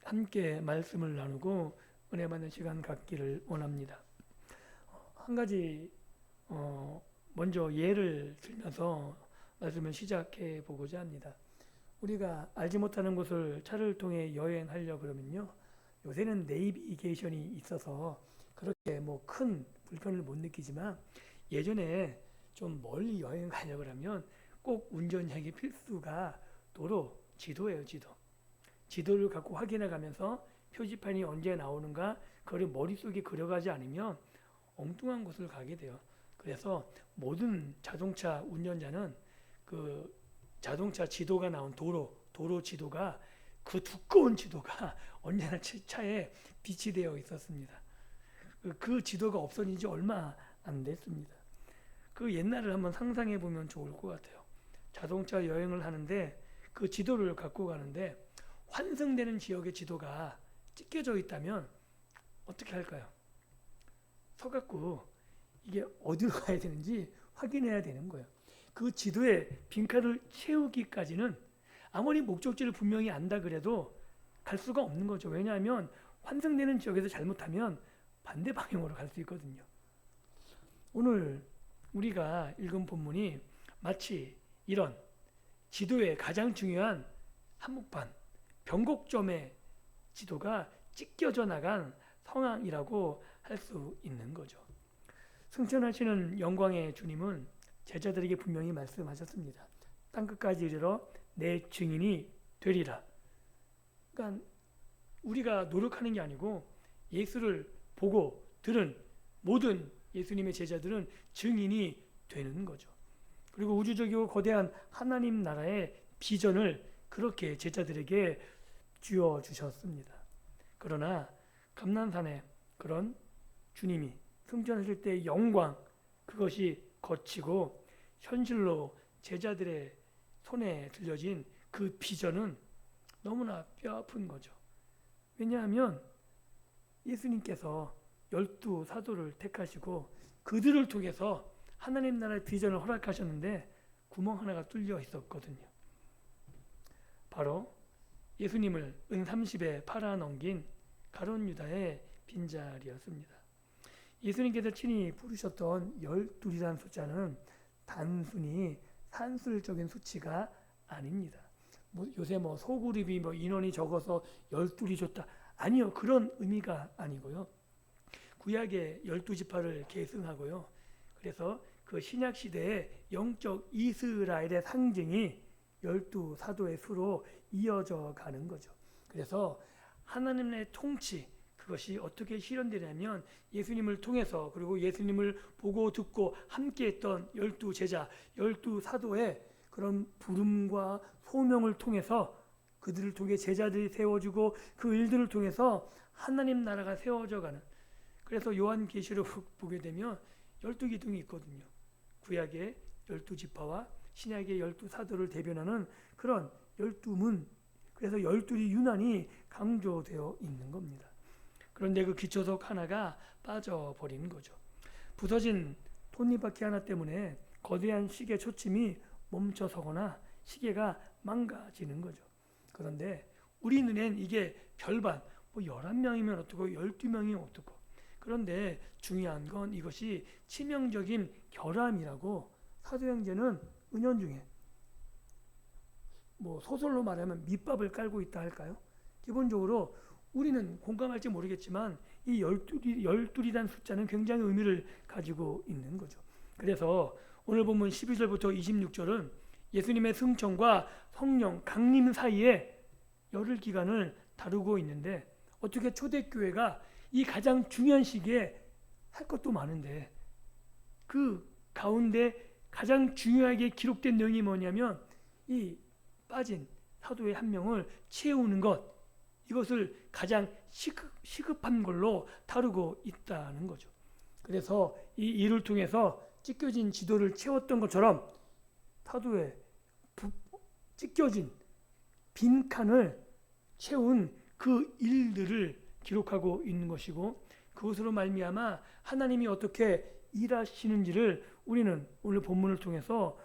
함께 말씀을 나누고 은혜 받는 시간 갖기를 원합니다. 한 가지 먼저 예를 들면서 말씀을 시작해 보고자 합니다. 우리가 알지 못하는 곳을 차를 통해 여행하려 그러면요, 요새는 내비게이션이 있어서 그렇게 뭐 큰 불편을 못 느끼지만, 예전에 좀 멀리 여행 가려고 하면 꼭 운전자에게 필수가 도로 지도예요. 지도를 갖고 확인해 가면서 표지판이 언제 나오는가 그걸 머릿속에 그려가지 않으면 엉뚱한 곳을 가게 돼요. 그래서 모든 자동차 운전자는 그 자동차 지도가 나온 도로 지도가, 그 두꺼운 지도가 언제나 차에 비치되어 있었습니다. 그 지도가 없어진 지 얼마 안 됐습니다. 그 옛날을 한번 상상해 보면 좋을 것 같아요. 자동차 여행을 하는데 그 지도를 갖고 가는데 환승되는 지역의 지도가 찢겨져 있다면 어떻게 할까요? 서갖고 이게 어디로 가야 되는지 확인해야 되는 거예요. 그 지도에 빈칸을 채우기까지는 아무리 목적지를 분명히 안다 그래도 갈 수가 없는 거죠. 왜냐하면 환승되는 지역에서 잘못하면 반대 방향으로 갈 수 있거든요. 오늘 우리가 읽은 본문이 마치 이런 지도의 가장 중요한 한복판, 변곡점의 지도가 찢겨져 나간 상황이라고 할 수 있는 거죠. 승천하시는 영광의 주님은 제자들에게 분명히 말씀하셨습니다. 땅끝까지 이르러 내 증인이 되리라. 그러니까 우리가 노력하는 게 아니고 예수를 보고 들은 모든 예수님의 제자들은 증인이 되는 거죠. 그리고 우주적이고 거대한 하나님 나라의 비전을 그렇게 제자들에게 쥐어 주셨습니다. 그러나 감난산에 그런 주님이 승천하실 때의 영광, 그것이 거치고 현실로 제자들의 손에 들려진 그 비전은 너무나 뼈아픈 거죠. 왜냐하면 예수님께서 12사도를 택하시고 그들을 통해서 하나님 나라의 비전을 허락하셨는데 구멍 하나가 뚫려 있었거든요. 바로 예수님을 은 30에 팔아넘긴 가룟 유다의 빈자리였습니다. 예수님께서 친히 부르셨던 12이라는 숫자는 단순히 산술적인 수치가 아닙니다. 요새 소그룹이 인원이 적어서 12이 좋다. 아니요. 그런 의미가 아니고요. 구약의 12지파를 계승하고요. 그래서 그 신약 시대의 영적 이스라엘의 상징이 12사도의 수로 이어져 가는 거죠. 그래서 하나님의 통치, 그것이 어떻게 실현되냐면 예수님을 통해서, 그리고 예수님을 보고 듣고 함께했던 12제자, 12사도의 그런 부름과 소명을 통해서 그들을 통해 제자들이 세워지고 그 일들을 통해서 하나님 나라가 세워져 가는, 그래서 요한계시록 보게 되면 12기둥이 있거든요. 구약의 12지파와 신약의 12사도를 대변하는 그런 12문, 그래서 12이 유난히 강조되어 있는 겁니다. 그런데 그 기초석 하나가 빠져버린 거죠. 부서진 톱니바퀴 하나 때문에 거대한 시계 초침이 멈춰서거나 시계가 망가지는 거죠. 그런데 우리 눈엔 이게 별반, 11명이면 어떻고 12명이 어떻고, 그런데 중요한 건 이것이 치명적인 결함이라고 사도행전은 은연중에, 소설로 말하면 밑밥을 깔고 있다 할까요? 기본적으로 우리는 공감할지 모르겠지만 이 12이라는 숫자는 굉장히 의미를 가지고 있는 거죠. 그래서 오늘 본문 12절부터 26절은 예수님의 승천과 성령 강림 사이에 열흘 기간을 다루고 있는데, 어떻게 초대교회가 이 가장 중요한 시기에 할 것도 많은데 그 가운데 가장 중요하게 기록된 내용이 뭐냐면 이 빠진 사도의 한 명을 채우는 것, 이것을 가장 시급한 걸로 다루고 있다는 거죠. 그래서 이 일을 통해서 찢겨진 지도를 채웠던 것처럼 사도의 찢겨진 빈칸을 채운 그 일들을 기록하고 있는 것이고, 그것으로 말미암아 하나님이 어떻게 일하시는지를 우리는 오늘 본문을 통해서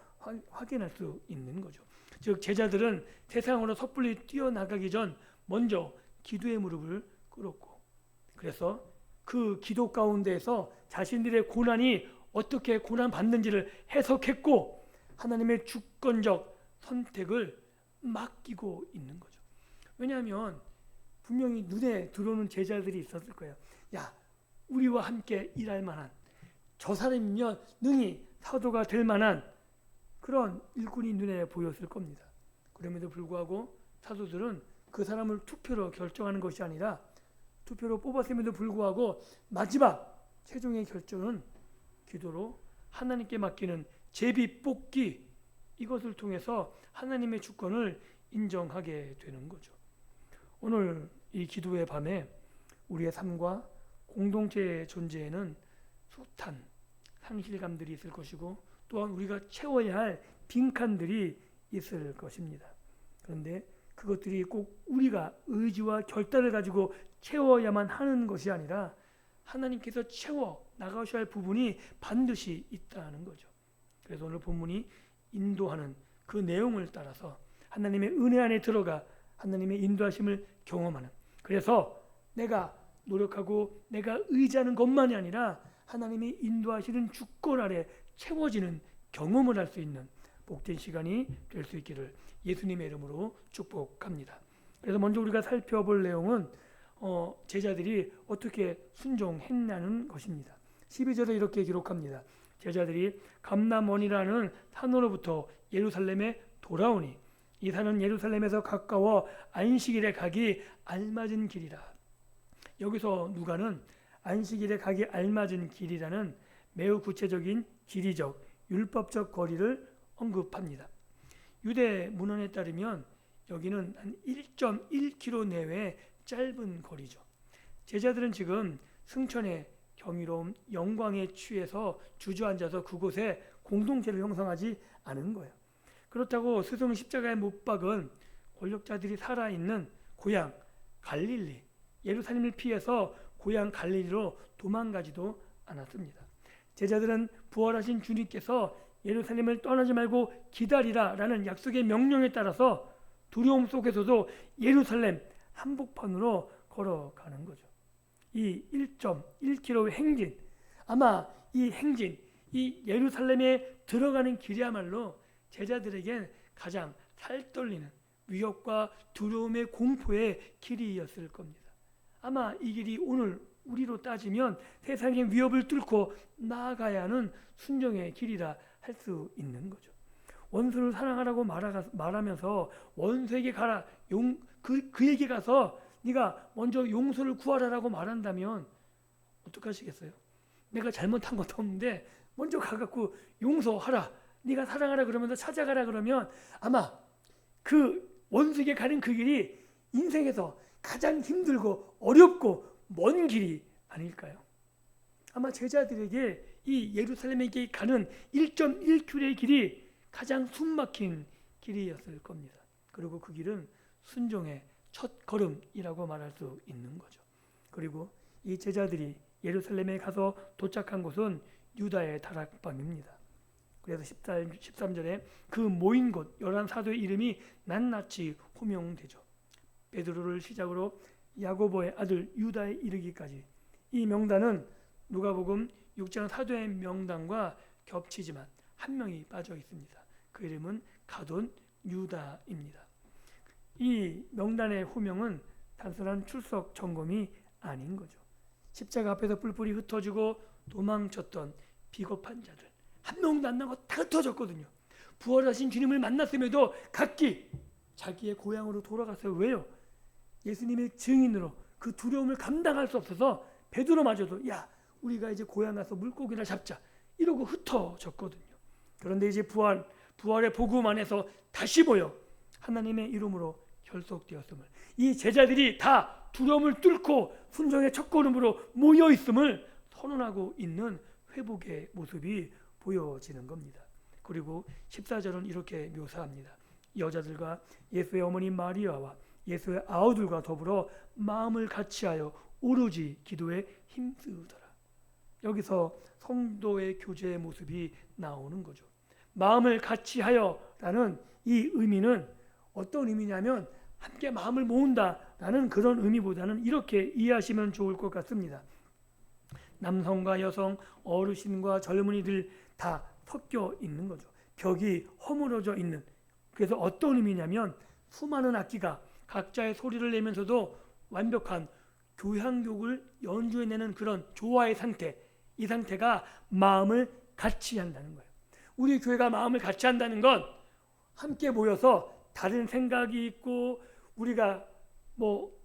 확인할 수 있는 거죠. 즉 제자들은 세상으로 섣불리 뛰어나가기 전 먼저 기도의 무릎을 꿇었고, 그래서 그 기도 가운데에서 자신들의 고난이 어떻게 고난 받는지를 해석했고 하나님의 주권적 선택을 맡기고 있는 거죠. 왜냐하면 분명히 눈에 들어오는 제자들이 있었을 거예요. 야, 우리와 함께 일할 만한, 저 사람이면 능히 사도가 될 만한 그런 일꾼이 눈에 보였을 겁니다. 그럼에도 불구하고 사도들은 그 사람을 투표로 결정하는 것이 아니라 투표로 뽑았음에도 불구하고 마지막 최종의 결정은 기도로 하나님께 맡기는 제비 뽑기, 이것을 통해서 하나님의 주권을 인정하게 되는 거죠. 오늘 이 기도의 밤에 우리의 삶과 공동체의 존재에는 숱한 상실감들이 있을 것이고 또한 우리가 채워야 할 빈칸들이 있을 것입니다. 그런데 그것들이 꼭 우리가 의지와 결단을 가지고 채워야만 하는 것이 아니라 하나님께서 채워 나가셔야 할 부분이 반드시 있다는 거죠. 그래서 오늘 본문이 인도하는 그 내용을 따라서 하나님의 은혜 안에 들어가 하나님의 인도하심을 경험하는, 그래서 내가 노력하고 내가 의지하는 것만이 아니라 하나님이 인도하시는 주권 아래 채워지는 경험을 할 수 있는 복된 시간이 될 수 있기를 예수님의 이름으로 축복합니다. 그래서 먼저 우리가 살펴볼 내용은 제자들이 어떻게 순종했냐는 것입니다. 12절에 이렇게 기록합니다. 제자들이 감람원이라는 산으로부터 예루살렘에 돌아오니 이 산은 예루살렘에서 가까워 안식일에 가기 알맞은 길이라. 여기서 누가는 안식일에 가기 알맞은 길이라는 매우 구체적인 지리적, 율법적 거리를 언급합니다. 유대 문헌에 따르면 여기는 한 1.1km 내외의 짧은 거리죠. 제자들은 지금 승천의 경이로움, 영광에 취해서 주저앉아서 그곳에 공동체를 형성하지 않은 거예요. 그렇다고 스승 십자가에 못 박은 권력자들이 살아있는 고향 갈릴리, 예루살렘을 피해서 고향 갈릴리로 도망가지도 않았습니다. 제자들은 부활하신 주님께서 예루살렘을 떠나지 말고 기다리라 라는 약속의 명령에 따라서 두려움 속에서도 예루살렘 한복판으로 걸어가는 거죠. 이 1.1km의 행진, 아마 이 행진, 이 예루살렘에 들어가는 길이야말로 제자들에겐 가장 살떨리는 위협과 두려움의 공포의 길이었을 겁니다. 아마 이 길이 오늘 우리로 따지면 세상의 위협을 뚫고 나아가야 하는 순종의 길이라 할 수 있는 거죠. 원수를 사랑하라고 말하면서 원수에게 가라, 그에게 가서 네가 먼저 용서를 구하라라고 말한다면 어떡하시겠어요? 내가 잘못한 것도 없는데 먼저 가갖고 용서하라, 네가 사랑하라 그러면서 찾아가라 그러면 아마 그 원수에게 가는 그 길이 인생에서 가장 힘들고 어렵고 먼 길이 아닐까요? 아마 제자들에게 이 예루살렘에게 가는 1.1km의 길이 가장 숨막힌 길이었을 겁니다. 그리고 그 길은 순종의 첫 걸음이라고 말할 수 있는 거죠. 그리고 이 제자들이 예루살렘에 가서 도착한 곳은 유다의 다락방입니다. 그래서 13절에 그 모인 곳 11사도의 이름이 낱낱이 호명되죠. 베드로를 시작으로 야고보의 아들 유다에 이르기까지. 이 명단은 누가복음 6장 사도의 명단과 겹치지만 한 명이 빠져 있습니다. 그 이름은 가돈 유다입니다. 이 명단의 호명은 단순한 출석 점검이 아닌 거죠. 십자가 앞에서 뿔뿔이 흩어지고 도망쳤던 비겁한 자들 한 명도 안 남고 다 흩어졌거든요. 부활하신 주님을 만났음에도 각기 자기의 고향으로 돌아갔어요. 왜요? 예수님의 증인으로 그 두려움을 감당할 수 없어서 베드로마저도 야 우리가 이제 고향 가서 물고기나 잡자 이러고 흩어졌거든요. 그런데 이제 부활의 복음 안에서 다시 모여 하나님의 이름으로 결속되었음을, 이 제자들이 다 두려움을 뚫고 순종의 첫걸음으로 모여 있음을 선언하고 있는 회복의 모습이 보여지는 겁니다. 그리고 14절은 이렇게 묘사합니다. 여자들과 예수의 어머니 마리아와 예수의 아우들과 더불어 마음을 같이하여 오로지 기도에 힘쓰더라. 여기서 성도의 교제의 모습이 나오는 거죠. 마음을 같이하여라는 이 의미는 어떤 의미냐면 함께 마음을 모은다라는 그런 의미보다는 이렇게 이해하시면 좋을 것 같습니다. 남성과 여성, 어르신과 젊은이들 다 섞여 있는 거죠. 벽이 허물어져 있는. 그래서 어떤 의미냐면 수많은 악기가 각자의 소리를 내면서도 완벽한 교향곡을 연주해내는 그런 조화의 상태, 이 상태가 마음을 같이 한다는 거예요. 우리 교회가 마음을 같이 한다는 건 함께 모여서 다른 생각이 있고 우리가 뭐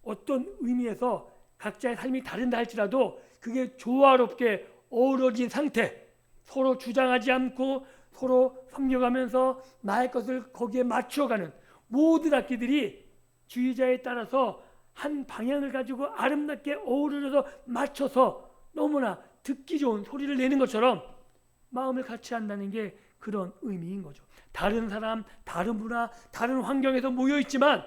어떤 의미에서 각자의 삶이 다른다 할지라도 그게 조화롭게 어우러진 상태, 서로 주장하지 않고 서로 섬겨가면서 나의 것을 거기에 맞춰가는 모든 악기들이 주의자에 따라서 한 방향을 가지고 아름답게 어우러져서 맞춰서 너무나 듣기 좋은 소리를 내는 것처럼 마음을 같이 한다는 게 그런 의미인 거죠. 다른 사람, 다른 문화, 다른 환경에서 모여 있지만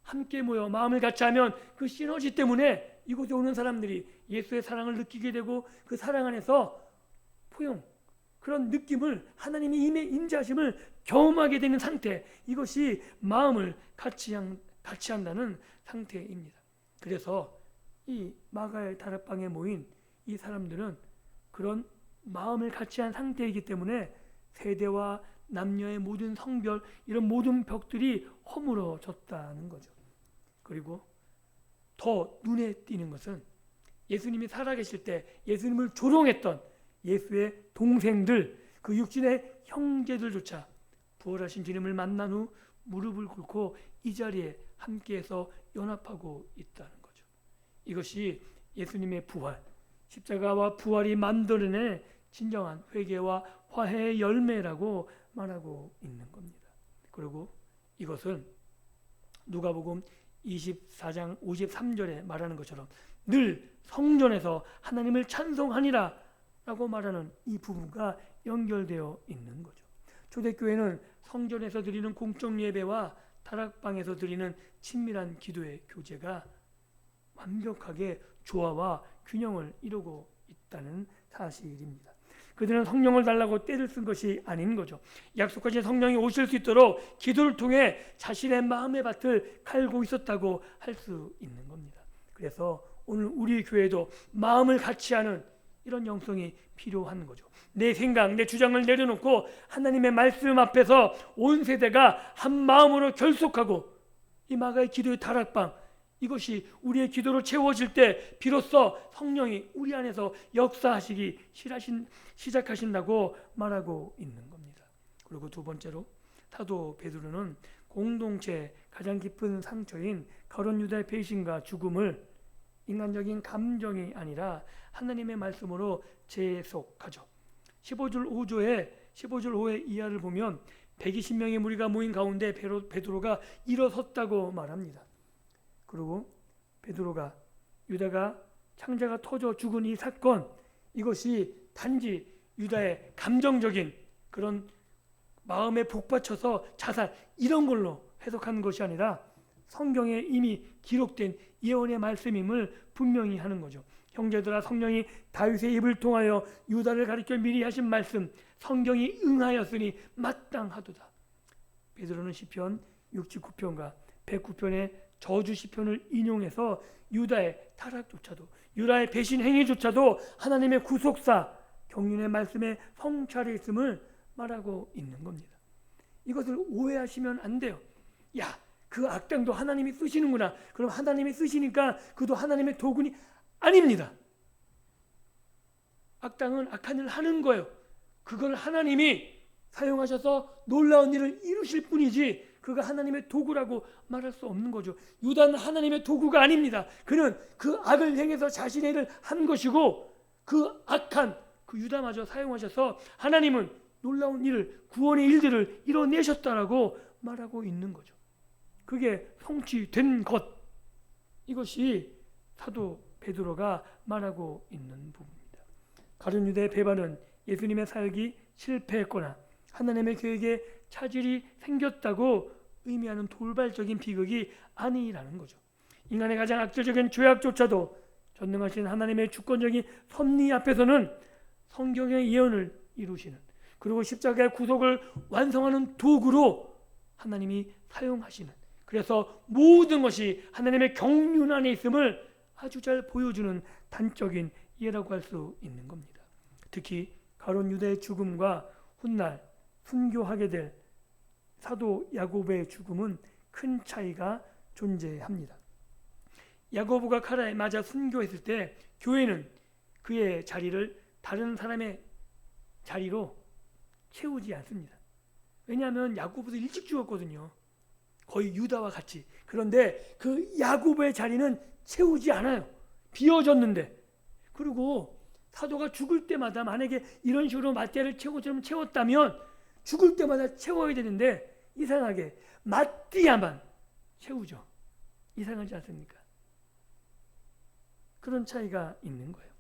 함께 모여 마음을 같이 하면 그 시너지 때문에 이곳에 오는 사람들이 예수의 사랑을 느끼게 되고 그 사랑 안에서 포용, 그런 느낌을 하나님이 임재하심을 경험하게 되는 상태, 이것이 마음을 같이 한다는 상태입니다. 그래서 이 마가의 다락방에 모인 이 사람들은 그런 마음을 같이 한 상태이기 때문에 세대와 남녀의 모든 성별, 이런 모든 벽들이 허물어졌다는 거죠. 그리고 더 눈에 띄는 것은 예수님이 살아계실 때 예수님을 조롱했던 예수의 동생들, 그 육신의 형제들조차 부활하신 주님을 만난 후 무릎을 꿇고 이 자리에 함께해서 연합하고 있다는 거죠. 이것이 예수님의 부활, 십자가와 부활이 만들어낸 진정한 회개와 화해의 열매라고 말하고 있는 겁니다. 그리고 이것은 누가복음 24장 53절에 말하는 것처럼 늘 성전에서 하나님을 찬송하니라 라고 말하는 이 부분과 연결되어 있는 거죠. 초대교회는 성전에서 드리는 공적 예배와 다락방에서 드리는 친밀한 기도의 교제가 완벽하게 조화와 균형을 이루고 있다는 사실입니다. 그들은 성령을 달라고 떼를 쓴 것이 아닌 거죠. 약속하신 성령이 오실 수 있도록 기도를 통해 자신의 마음의 밭을 갈고 있었다고 할 수 있는 겁니다. 그래서 오늘 우리 교회도 마음을 같이 하는 이런 영성이 필요한 거죠. 내 생각, 내 주장을 내려놓고 하나님의 말씀 앞에서 온 세대가 한 마음으로 결속하고 이 마가의 기도의 다락방, 이것이 우리의 기도로 채워질 때 비로소 성령이 우리 안에서 역사하시기 시작하신다고 말하고 있는 겁니다. 그리고 두 번째로 사도 베드로는 공동체의 가장 깊은 상처인 가룟 유다의 배신과 죽음을 인간적인 감정이 아니라 하나님의 말씀으로 재해석하죠. 15절 5의 이하를 보면 120명의 무리가 모인 가운데 베드로가 일어섰다고 말합니다. 그리고 베드로가 유다가 창자가 터져 죽은 이 사건, 이것이 단지 유다의 감정적인 그런 마음에 복받쳐서 자살 이런 걸로 해석하는 것이 아니라 성경에 이미 기록된 예언의 말씀임을 분명히 하는 거죠. 형제들아, 성령이 다윗의 입을 통하여 유다를 가리켜 미리 하신 말씀, 성경이 응하였으니 마땅하도다. 베드로는 시편 69편과 109편의 저주 시편을 인용해서 유다의 타락조차도, 유다의 배신 행위조차도 하나님의 구속사, 경륜의 말씀에 성찰해 있음을 말하고 있는 겁니다. 이것을 오해하시면 안 돼요. 야, 그 악당도 하나님이 쓰시는구나. 그럼 하나님이 쓰시니까 그도 하나님의 도구니? 아닙니다. 악당은 악한 일을 하는 거예요. 그걸 하나님이 사용하셔서 놀라운 일을 이루실 뿐이지 그가 하나님의 도구라고 말할 수 없는 거죠. 유다는 하나님의 도구가 아닙니다. 그는 그 악을 행해서 자신의 일을 한 것이고 그 악한 그 유다마저 사용하셔서 하나님은 놀라운 일을, 구원의 일들을 이뤄내셨다라고 말하고 있는 거죠. 그게 성취된 것, 이것이 사도 베드로가 말하고 있는 부분입니다. 가룟 유다의 배반은 예수님의 사역이 실패했거나 하나님의 계획에 차질이 생겼다고 의미하는 돌발적인 비극이 아니라는 거죠. 인간의 가장 악질적인 죄악조차도 전능하신 하나님의 주권적인 섭리 앞에서는 성경의 예언을 이루시는, 그리고 십자가의 구속을 완성하는 도구로 하나님이 사용하시는 그래서 모든 것이 하나님의 경륜 안에 있음을 아주 잘 보여주는 단적인 예라고 할 수 있는 겁니다. 특히 가룟 유다의 죽음과 훗날 순교하게 될 사도 야고보의 죽음은 큰 차이가 존재합니다. 야고보가 카라에 맞아 순교했을 때 교회는 그의 자리를 다른 사람의 자리로 채우지 않습니다. 왜냐하면 야고보도 일찍 죽었거든요. 거의 유다와 같이. 그런데 그 야고보의 자리는 채우지 않아요. 비어졌는데. 그리고 사도가 죽을 때마다 만약에 이런 식으로 마띠아를 채웠다면 죽을 때마다 채워야 되는데 이상하게 마띠아만 채우죠. 이상하지 않습니까? 그런 차이가 있는 거예요.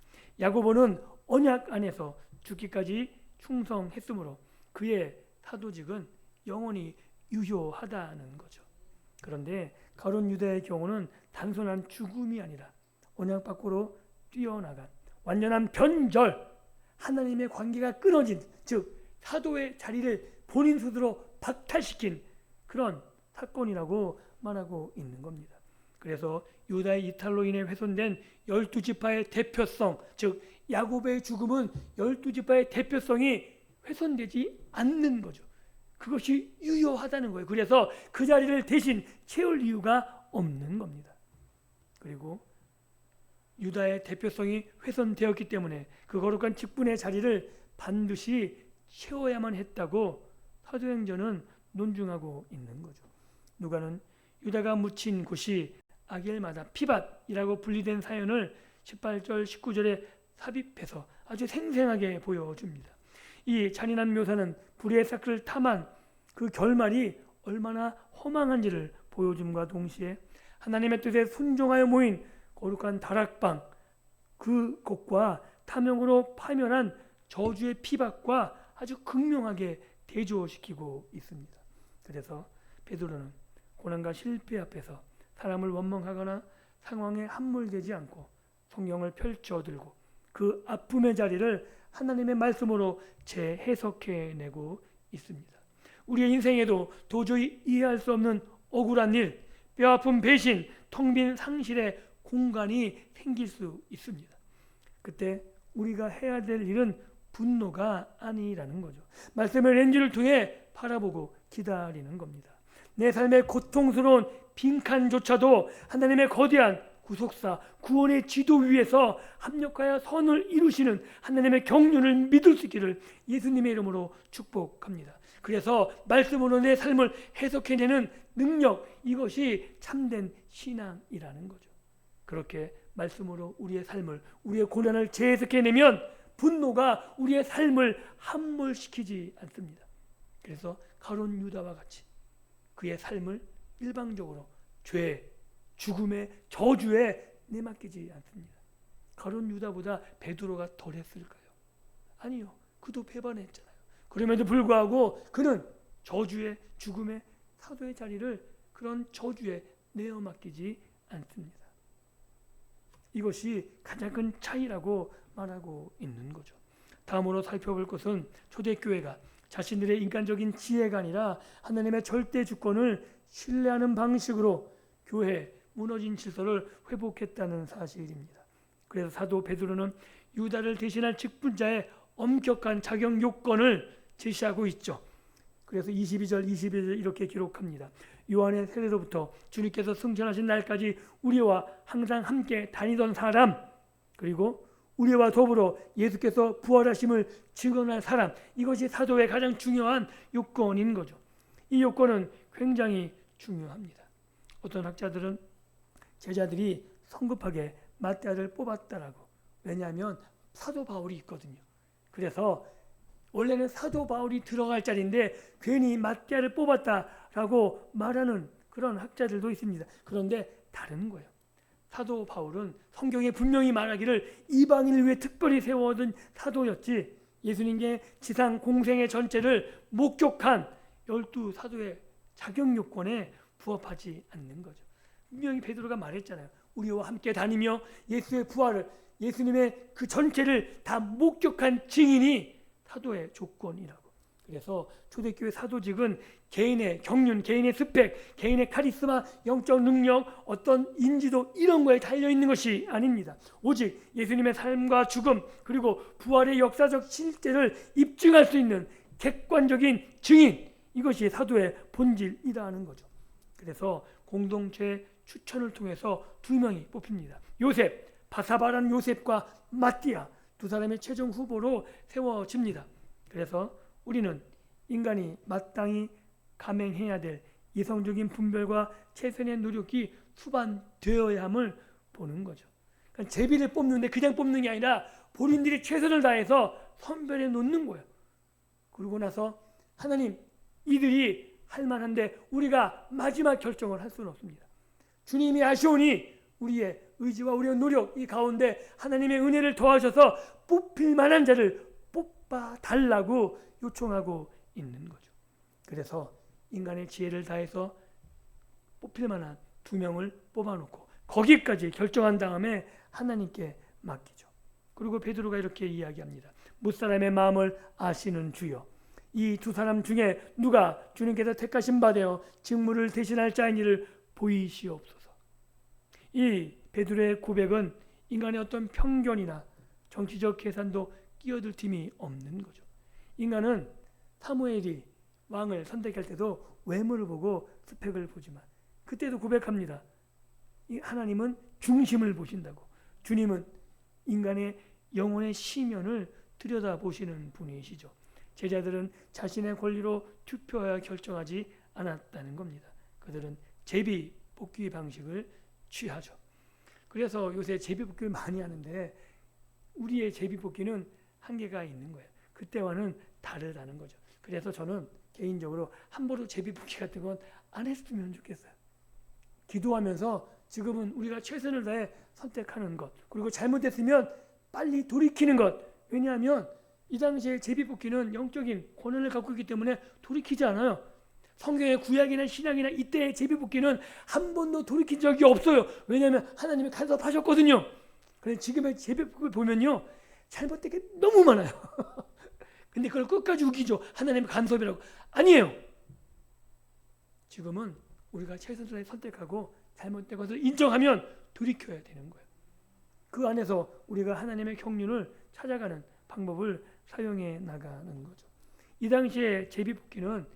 야고보는 언약 안에서 죽기까지 충성했으므로 그의 사도직은 영원히 유효하다는 거죠. 그런데 가룟 유다의 경우는 단순한 죽음이 아니라 언약 밖으로 뛰어나간 완전한 변절, 하나님의 관계가 끊어진, 즉 사도의 자리를 본인 스스로 박탈시킨 그런 사건이라고 말하고 있는 겁니다. 그래서 유다의 이탈로 인해 훼손된 12지파의 대표성, 즉 야고보의 죽음은 12지파의 대표성이 훼손되지 않는 거죠. 그것이 유효하다는 거예요. 그래서 그 자리를 대신 채울 이유가 없는 겁니다. 그리고 유다의 대표성이 훼손되었기 때문에 그 거룩한 직분의 자리를 반드시 채워야만 했다고 사도행전은 논증하고 있는 거죠. 누가는 유다가 묻힌 곳이 아겔마다 피밧이라고 분리된 사연을 18절 19절에 삽입해서 아주 생생하게 보여줍니다. 이 잔인한 묘사는 불의 사클을 탐한 그 결말이 얼마나 허망한지를 보여줌과 동시에 하나님의 뜻에 순종하여 모인 거룩한 다락방 그곳과 탐욕으로 파멸한 저주의 피박과 아주 극명하게 대조시키고 있습니다. 그래서 베드로는 고난과 실패 앞에서 사람을 원망하거나 상황에 함몰되지 않고 성경을 펼쳐들고 그 아픔의 자리를 하나님의 말씀으로 재해석해내고 있습니다. 우리의 인생에도 도저히 이해할 수 없는 억울한 일, 뼈아픈 배신, 텅 빈 상실의 공간이 생길 수 있습니다. 그때 우리가 해야 될 일은 분노가 아니라는 거죠. 말씀의 렌즈를 통해 바라보고 기다리는 겁니다. 내 삶의 고통스러운 빈칸조차도 하나님의 거대한 구속사, 구원의 지도 위에서 합력하여 선을 이루시는 하나님의 경륜을 믿을 수 있기를 예수님의 이름으로 축복합니다. 그래서 말씀으로 내 삶을 해석해내는 능력, 이것이 참된 신앙이라는 거죠. 그렇게 말씀으로 우리의 삶을, 우리의 고난을 재해석해내면 분노가 우리의 삶을 함몰시키지 않습니다. 그래서 가룟 유다와 같이 그의 삶을 일방적으로 죄, 죽음의 저주에 내맡기지 않습니다. 가룟 유다보다 베드로가 덜했을까요? 아니요. 그도 배반했잖아요. 그럼에도 불구하고 그는 저주의, 죽음의, 사도의 자리를 그런 저주에 내어 맡기지 않습니다. 이것이 가장 큰 차이라고 말하고 있는 거죠. 다음으로 살펴볼 것은 초대교회가 자신들의 인간적인 지혜가 아니라 하나님의 절대 주권을 신뢰하는 방식으로 교회 무너진 질서를 회복했다는 사실입니다. 그래서 사도 베드로는 유다를 대신할 직분자의 엄격한 자격 요건을 제시하고 있죠. 그래서 22절, 21절 이렇게 기록합니다. 요한의 세례로부터 주님께서 승천하신 날까지 우리와 항상 함께 다니던 사람, 그리고 우리와 더불어 예수께서 부활하심을 증언할 사람, 이것이 사도의 가장 중요한 요건인 거죠. 이 요건은 굉장히 중요합니다. 어떤 학자들은 제자들이 성급하게 마띠아를 뽑았다라고. 왜냐하면 사도 바울이 있거든요. 그래서 원래는 사도 바울이 들어갈 자리인데 괜히 마띠아를 뽑았다라고 말하는 그런 학자들도 있습니다. 그런데 다른 거예요. 사도 바울은 성경에 분명히 말하기를 이방인을 위해 특별히 세워둔 사도였지 예수님의 지상 공생의 전체를 목격한 12사도의 자격 요건에 부합하지 않는 거죠. 분명히 베드로가 말했잖아요. 우리와 함께 다니며 예수의 부활을, 예수님의 그 전체를 다 목격한 증인이 사도의 조건이라고. 그래서 초대교회 사도직은 개인의 경륜, 개인의 스펙, 개인의 카리스마, 영적 능력, 어떤 인지도 이런 거에 달려있는 것이 아닙니다. 오직 예수님의 삶과 죽음 그리고 부활의 역사적 실제를 입증할 수 있는 객관적인 증인, 이것이 사도의 본질이라는 거죠. 그래서 공동체 추천을 통해서 두 명이 뽑힙니다. 요셉, 바사바라는 요셉과 마띠아 두 사람의 최종 후보로 세워집니다. 그래서 우리는 인간이 마땅히 감행해야 될 이성적인 분별과 최선의 노력이 수반되어야 함을 보는 거죠. 그러니까 제비를 뽑는데 그냥 뽑는 게 아니라 본인들이 최선을 다해서 선별해 놓는 거예요. 그러고 나서 하나님, 이들이 할 만한데 우리가 마지막 결정을 할 수는 없습니다. 주님이 아시오니 우리의 의지와 우리의 노력 이 가운데 하나님의 은혜를 더하셔서 뽑힐 만한 자를 뽑아 달라고 요청하고 있는 거죠. 그래서 인간의 지혜를 다해서 뽑힐 만한 두 명을 뽑아놓고 거기까지 결정한 다음에 하나님께 맡기죠. 그리고 베드로가 이렇게 이야기합니다. 무사람의 마음을 아시는 주여, 이 두 사람 중에 누가 주님께서 택하신 바 되어 직무를 대신할 자인지를 보이시옵소서. 이 베드로의 고백은 인간의 어떤 편견이나 정치적 계산도 끼어들 틈이 없는 거죠. 인간은 사무엘이 왕을 선택할 때도 외모를 보고 스펙을 보지만 그때도 고백합니다. 하나님은 중심을 보신다고. 주님은 인간의 영혼의 시면을 들여다보시는 분이시죠. 제자들은 자신의 권리로 투표하여 결정하지 않았다는 겁니다. 그들은 제비 뽑기 방식을 취하죠. 그래서 요새 제비 뽑기를 많이 하는데 우리의 제비 뽑기는 한계가 있는 거예요. 그때와는 다르다는 거죠. 그래서 저는 개인적으로 함부로 제비 뽑기 같은 건 안 했으면 좋겠어요. 기도하면서 지금은 우리가 최선을 다해 선택하는 것, 그리고 잘못됐으면 빨리 돌이키는 것. 왜냐하면 이 당시에 제비 뽑기는 영적인 권한을 갖고 있기 때문에 돌이키지 않아요. 성경의 구약이나 신약이나 이때의 제비 뽑기는 한 번도 돌이킨 적이 없어요. 왜냐하면 하나님이 간섭하셨거든요. 그래서 지금의 제비 뽑기를 보면요, 잘못된 게 너무 많아요. 근데 그걸 끝까지 우기죠. 하나님의 간섭이라고. 아니에요. 지금은 우리가 최선을 다해 선택하고 잘못된 것을 인정하면 돌이켜야 되는 거예요. 그 안에서 우리가 하나님의 경륜을 찾아가는 방법을 사용해 나가는 거죠. 이 당시에 제비 뽑기는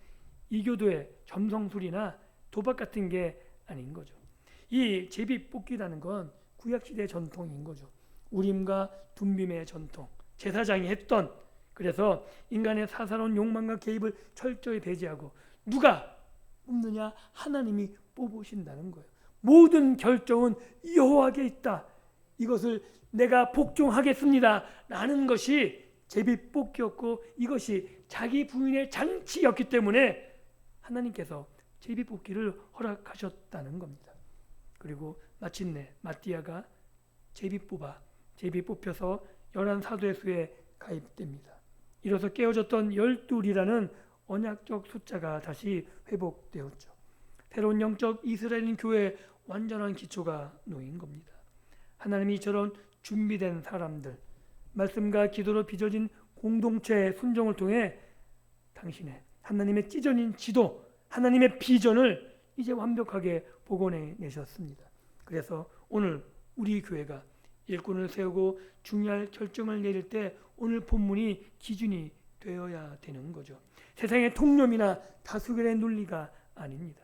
이교도의 점성술이나 도박 같은 게 아닌 거죠. 이 제비 뽑기라는 건 구약시대 전통인 거죠. 우림과 둠빔의 전통, 제사장이 했던. 그래서 인간의 사사로운 욕망과 개입을 철저히 배제하고 누가 뽑느냐, 하나님이 뽑으신다는 거예요. 모든 결정은 여호와께 있다. 이것을 내가 복종하겠습니다 라는 것이 제비 뽑기였고 이것이 자기 부인의 장치였기 때문에 하나님께서 제비 뽑기를 허락하셨다는 겁니다. 그리고 마침내 마띠아가 제비 뽑혀서 11사도의 수에 가입됩니다. 이로써 깨어졌던 12이라는 언약적 숫자가 다시 회복되었죠. 새로운 영적 이스라엘인 교회의 완전한 기초가 놓인 겁니다. 하나님이 이처럼 준비된 사람들, 말씀과 기도로 빚어진 공동체의 순종을 통해 당신의 하나님의 찢어진 지도, 하나님의 비전을 이제 완벽하게 복원해 내셨습니다. 그래서 오늘 우리 교회가 일꾼을 세우고 중요할 결정을 내릴 때 오늘 본문이 기준이 되어야 되는 거죠. 세상의 통념이나 다수결의 논리가 아닙니다.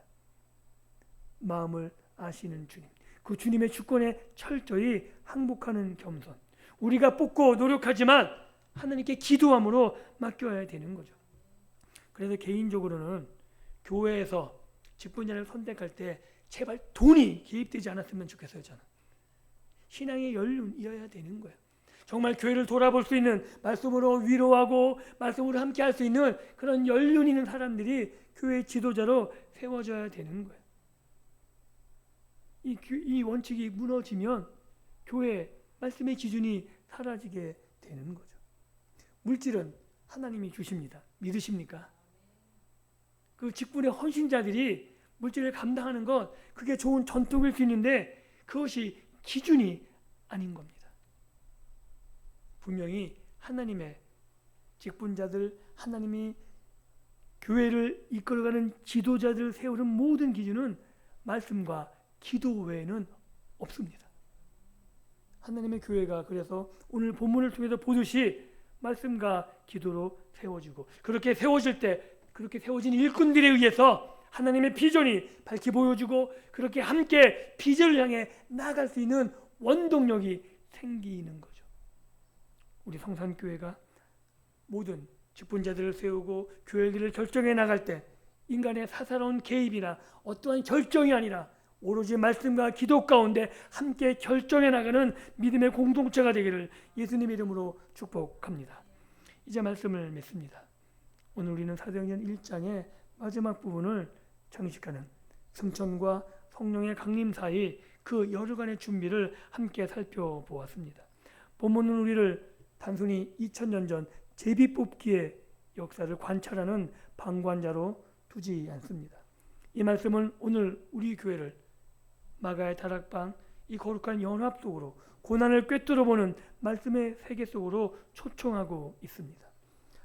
마음을 아시는 주님, 그 주님의 주권에 철저히 항복하는 겸손. 우리가 뽑고 노력하지만 하나님께 기도함으로 맡겨야 되는 거죠. 그래서 개인적으로는 교회에서 직분자를 선택할 때 제발 돈이 개입되지 않았으면 좋겠어요. 저는 신앙의 연륜이어야 되는 거예요. 정말 교회를 돌아볼 수 있는, 말씀으로 위로하고 말씀으로 함께 할 수 있는 그런 연륜 있는 사람들이 교회 지도자로 세워져야 되는 거예요. 이 원칙이 무너지면 교회 말씀의 기준이 사라지게 되는 거죠. 물질은 하나님이 주십니다. 믿으십니까? 그 직분의 헌신자들이 물질을 감당하는 것, 그게 좋은 전통일 수 있는데 그것이 기준이 아닌 겁니다. 분명히 하나님의 직분자들, 하나님이 교회를 이끌어가는 지도자들을 세우는 모든 기준은 말씀과 기도 외에는 없습니다. 하나님의 교회가 그래서 오늘 본문을 통해서 보듯이 말씀과 기도로 세워지고, 그렇게 세워질 때 그렇게 세워진 일꾼들에 의해서 하나님의 비전이 밝히 보여지고, 그렇게 함께 비전을 향해 나아갈 수 있는 원동력이 생기는 거죠. 우리 성산교회가 모든 직분자들을 세우고 교회들을 결정해 나갈 때 인간의 사사로운 개입이나 어떠한 결정이 아니라 오로지 말씀과 기도 가운데 함께 결정해 나가는 믿음의 공동체가 되기를 예수님 이름으로 축복합니다. 이제 말씀을 맺습니다. 오늘 우리는 사도행전 1장의 마지막 부분을 장식하는 승천과 성령의 강림 사이 그 여러간의 준비를 함께 살펴보았습니다. 본문은 우리를 단순히 2000년 전 제비 뽑기의 역사를 관찰하는 방관자로 두지 않습니다. 이 말씀은 오늘 우리 교회를 마가의 다락방, 이 거룩한 연합 속으로 고난을 꿰뚫어보는 말씀의 세계 속으로 초청하고 있습니다.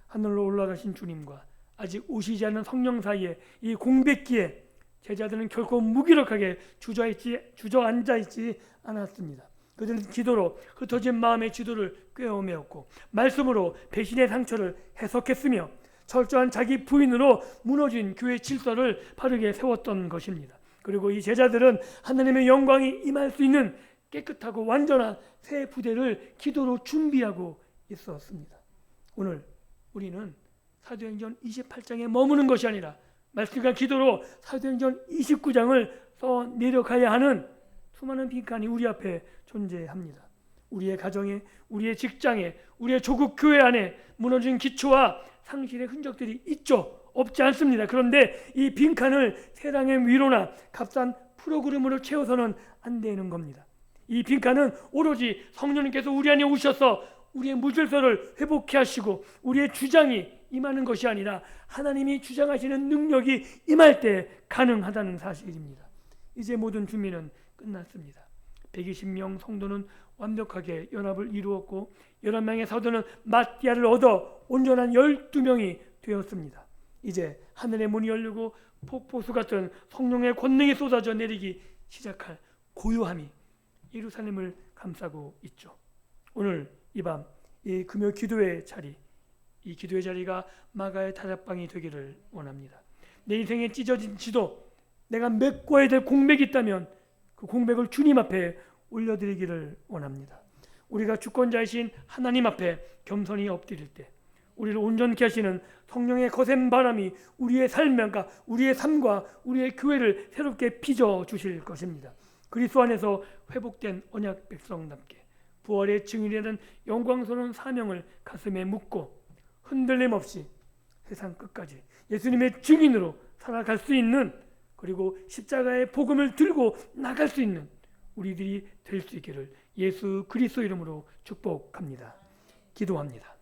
하늘로 올라가신 주님과 아직 오시지 않은 성령 사이에 이 공백기에 제자들은 결코 무기력하게 주저앉아 있지 않았습니다. 그들은 기도로 흩어진 마음의 지도를 꿰어매었고, 말씀으로 배신의 상처를 해석했으며, 철저한 자기 부인으로 무너진 교회 질서를 바르게 세웠던 것입니다. 그리고 이 제자들은 하나님의 영광이 임할 수 있는 깨끗하고 완전한 새 부대를 기도로 준비하고 있었습니다. 오늘 우리는 사도행전 28장에 머무는 것이 아니라 말씀과 기도로 사도행전 29장을 써내려가야 하는 수많은 빈칸이 우리 앞에 존재합니다. 우리의 가정에, 우리의 직장에, 우리의 조국 교회 안에 무너진 기초와 상실의 흔적들이 있죠. 없지 않습니다. 그런데 이 빈칸을 세상의 위로나 값싼 프로그램으로 채워서는 안 되는 겁니다. 이 빈칸은 오로지 성령님께서 우리 안에 오셔서 우리의 무질서를 회복해 하시고 우리의 주장이 임하는 것이 아니라 하나님이 주장하시는 능력이 임할 때 가능하다는 사실입니다. 이제 모든 준비는 끝났습니다. 120명 성도는 완벽하게 연합을 이루었고 11명의 사도는 마띠아를 얻어 온전한 12명이 되었습니다. 이제 하늘의 문이 열리고 폭포수 같은 성령의 권능이 쏟아져 내리기 시작할 고요함이 예루살렘을 감싸고 있죠. 오늘 이 밤 이 금요 기도의 자리, 이 기도의 자리가 마가의 다락방이 되기를 원합니다. 내 인생에 찢어진 지도, 내가 메꿔야 될 공백이 있다면 그 공백을 주님 앞에 올려드리기를 원합니다. 우리가 주권자이신 하나님 앞에 겸손히 엎드릴 때 우리를 온전케 하시는 성령의 거센 바람이 우리의 삶과 우리의 삶과 우리의 교회를 새롭게 빚어 주실 것입니다. 그리스도 안에서 회복된 언약 백성답게 부활의 증인이라는 영광스러운 사명을 가슴에 묻고 흔들림 없이 세상 끝까지 예수님의 증인으로 살아갈 수 있는, 그리고 십자가의 복음을 들고 나갈 수 있는 우리들이 될 수 있기를 예수 그리스도 이름으로 축복합니다. 기도합니다.